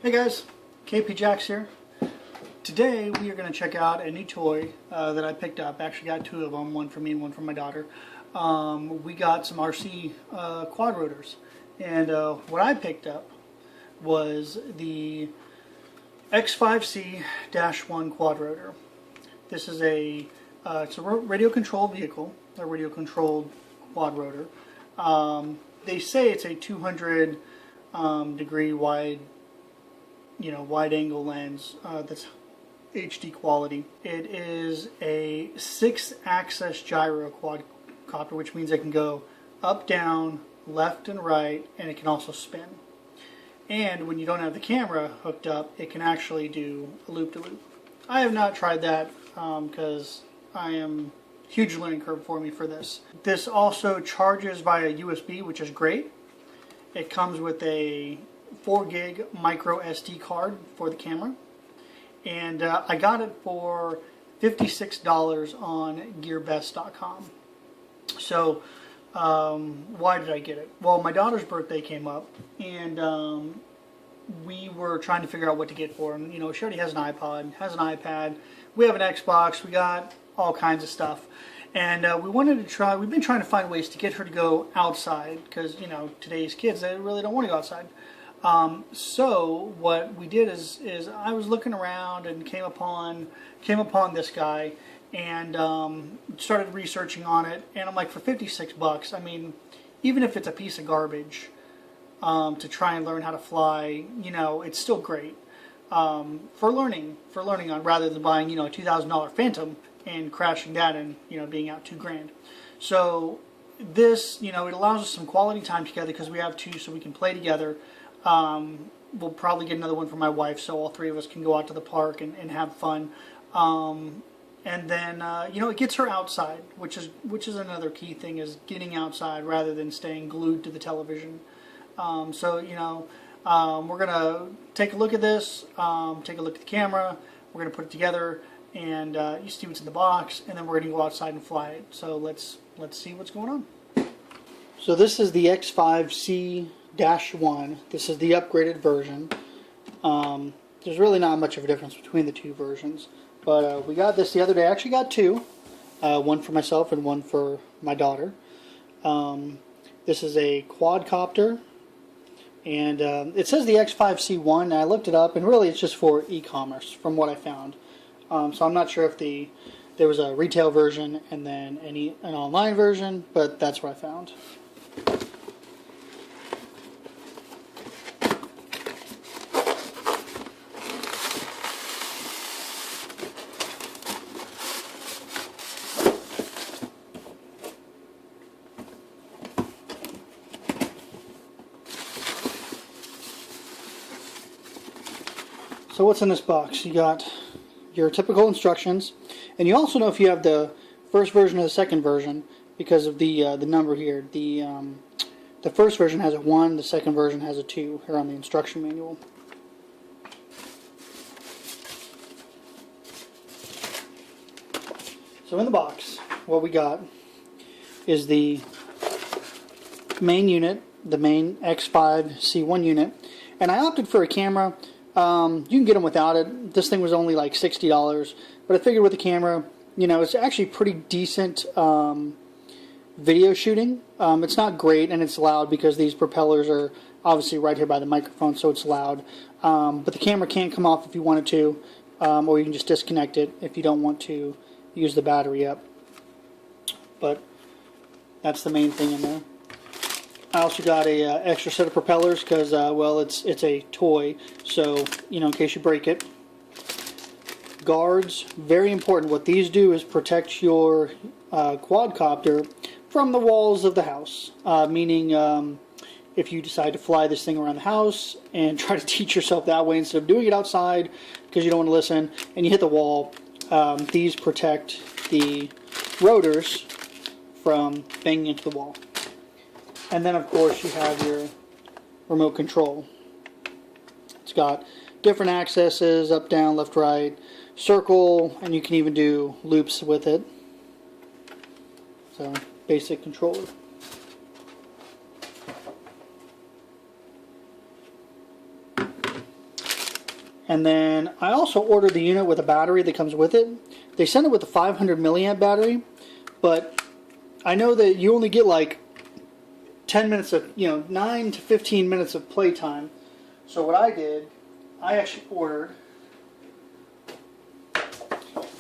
Hey guys, KP Jax here. Today we are going to check out a new toy that I picked up. Actually got two of them, one for me and one for my daughter. We got some RC quad rotors, and what I picked up was the X5C-1 quad rotor. This is it's a radio controlled vehicle, a radio controlled quad rotor. They say it's a 200 degree wide angle lens that's HD quality. It is a 6-axis gyro quadcopter, which means it can go up, down, left, and right, and it can also spin. And when you don't have the camera hooked up, it can actually do a loop-to-loop. I have not tried that because I am huge learning curve for me for this. This also charges via USB, which is great. It comes with a 4 gig micro SD card for the camera, and I got it for $56 on gearbest.com. So why did I get it? Well, my daughter's birthday came up, and we were trying to figure out what to get for her. She already has an iPod, has an iPad, we have an Xbox, we got all kinds of stuff. And we've been trying to find ways to get her to go outside, because today's kids, they really don't want to go outside. So what we did is I was looking around and came upon this guy, and started researching on it, and I'm like, for 56 bucks, I mean, even if it's a piece of garbage, to try and learn how to fly, it's still great, for learning on, rather than buying, a $2,000 Phantom and crashing that and, being out $2,000. So this, it allows us some quality time together, because we have two, so we can play together. We'll probably get another one for my wife, so all three of us can go out to the park and have fun. And then it gets her outside, which is another key thing, is getting outside rather than staying glued to the television. So we're gonna take a look at this, take a look at the camera. We're gonna put it together, and you see what's in the box, and then we're gonna go outside and fly it. So let's see what's going on. So this is the X5C-1. This is the upgraded version. There's really not much of a difference between the two versions, but we got this the other day. I actually got two, one for myself and one for my daughter. This is a quadcopter, and it says the X5C-1, and I looked it up, and really it's just for e-commerce from what I found. So I'm not sure if there was a retail version and then an online version, but that's what I found. So what's in this box? You got your typical instructions, and you also know if you have the first version or the second version because of the number here. The first version has a 1, the second version has a 2 here on the instruction manual. So in the box, what we got is the main unit, the main X5C1 unit, and I opted for a camera. You can get them without it. This thing was only like $60, but I figured with the camera, it's actually pretty decent video shooting. It's not great, and it's loud because these propellers are obviously right here by the microphone, so it's loud. But the camera can come off if you wanted to, or you can just disconnect it if you don't want to use the battery up. But that's the main thing in there. I also got a extra set of propellers because, well, it's a toy, so, in case you break it. Guards, very important. What these do is protect your quadcopter from the walls of the house, meaning if you decide to fly this thing around the house and try to teach yourself that way instead of doing it outside because you don't want to listen, and you hit the wall, these protect the rotors from banging into the wall. And then, of course, you have your remote control. It's got different accesses, up, down, left, right, circle, and you can even do loops with it. So, basic controller. And then I also ordered the unit with a battery that comes with it. They send it with a 500 milliamp battery, but I know that you only get like 10 minutes of, 9 to 15 minutes of playtime. So what I did, I actually ordered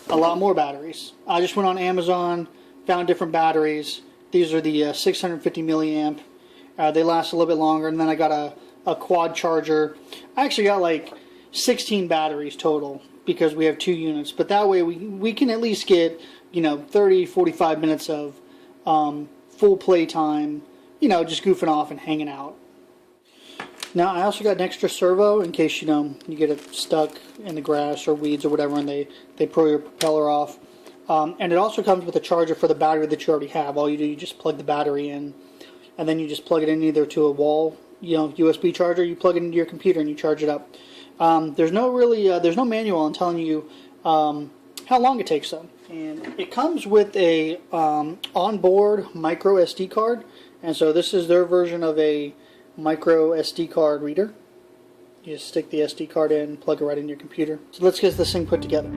a lot more batteries. I just went on Amazon, found different batteries. These are the 650 milliamp. They last a little bit longer, and then I got a quad charger. I actually got like 16 batteries total because we have 2 units, but that way we can at least get 30-45 minutes of full play time, just goofing off and hanging out. Now I also got an extra servo in case you get it stuck in the grass or weeds or whatever, and they pull your propeller off. And it also comes with a charger for the battery that you already have. All you do, you just plug the battery in, and then you just plug it in either to a wall USB charger. You plug it into your computer and you charge it up. There's no manual on telling you how long it takes though. And it comes with a onboard micro SD card, and so this is their version of a micro SD card reader. You just stick the SD card in, plug it right in your computer. So let's get this thing put together.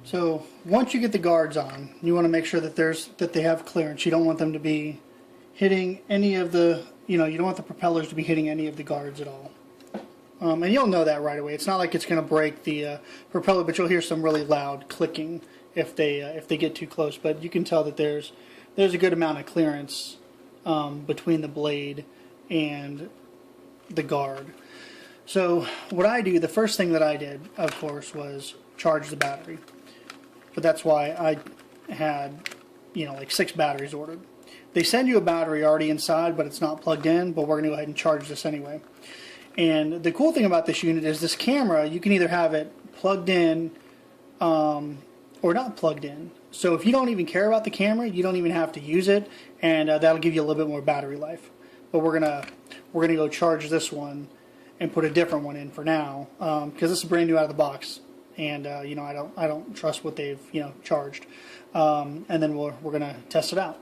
So once you get the guards on, you want to make sure that they have clearance. You don't want them to be hitting any of the, you don't want the propellers to be hitting any of the guards at all. And you'll know that right away. It's not like it's going to break the propeller, but you'll hear some really loud clicking if they get too close. But you can tell that there's a good amount of clearance between the blade and the guard. So what I do, the first thing that I did, of course, was charge the battery. But that's why I had, like 6 batteries ordered. They send you a battery already inside, but it's not plugged in, but we're going to go ahead and charge this anyway. And the cool thing about this unit is this camera, you can either have it plugged in or not plugged in. So if you don't even care about the camera, you don't even have to use it, and that'll give you a little bit more battery life. But we're gonna go charge this one and put a different one in for now, because this is brand new out of the box. And I don't trust what they've charged, and then we're gonna test it out.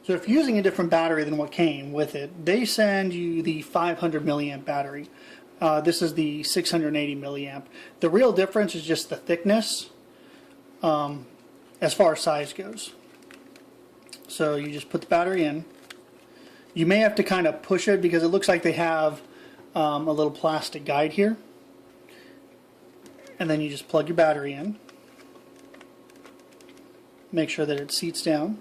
So if you're using a different battery than what came with it, they send you the 500 milliamp battery. This is the 680 milliamp. The real difference is just the thickness, as far as size goes. So you just put the battery in. You may have to kind of push it because it looks like they have a little plastic guide here. And then you just plug your battery in. Make sure that it seats down.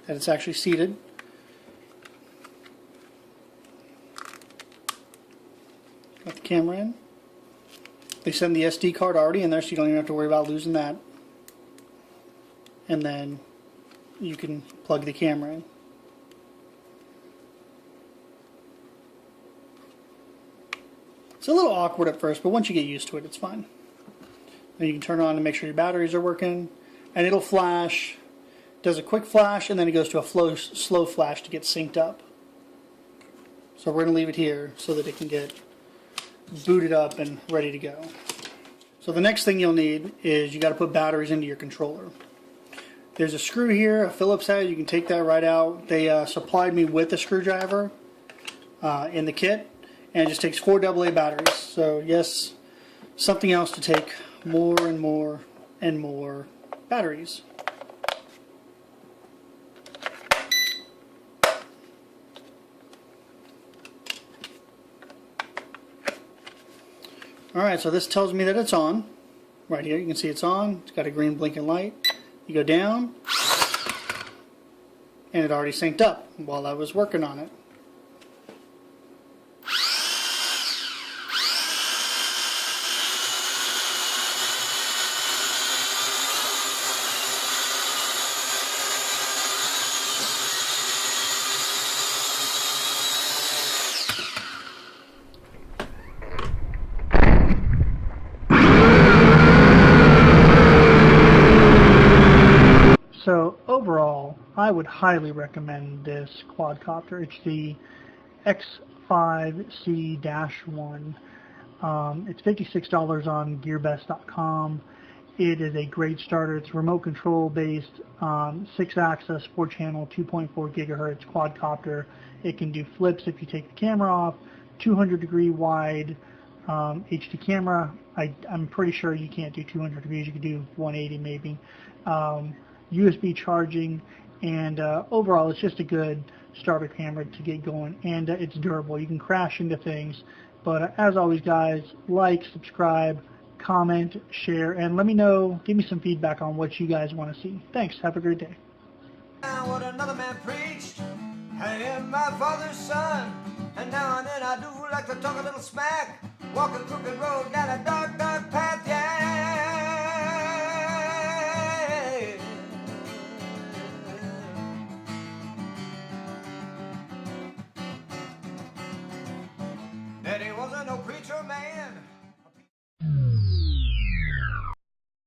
That it's actually seated. Got the camera in. They send the SD card already in there, so you don't even have to worry about losing that. And then you can plug the camera in. It's a little awkward at first, but once you get used to it, it's fine. Then you can turn it on to make sure your batteries are working, and it'll flash. Does a quick flash, and then it goes to a slow flash to get synced up. So we're going to leave it here so that it can get booted up and ready to go. So the next thing you'll need is you got to put batteries into your controller. There's a screw here, a Phillips head. You can take that right out. They supplied me with a screwdriver in the kit. And it just takes 4 AA batteries. So yes, something else to take more and more and more batteries. Alright, so this tells me that it's on. Right here, you can see it's on. It's got a green blinking light. You go down, and it already synced up while I was working on it. I would highly recommend this quadcopter. It's the X5C-1. It's $56 on gearbest.com. It is a great starter. It's remote control based, 6-axis, 4-channel, 2.4 gigahertz quadcopter. It can do flips if you take the camera off, 200-degree wide HD camera. I'm pretty sure you can't do 200 degrees. You can do 180 maybe. USB charging, and overall it's just a good starter camera to get going, and it's durable. You can crash into things, but as always guys, like, subscribe, comment, share, and let me know, give me some feedback on what you guys want to see. Thanks, have a great day. What another man preached, I am my father's son, and now and then I do like to talk a little smack, walk a crooked road down a dark, dark path, yeah. Daddy wasn't no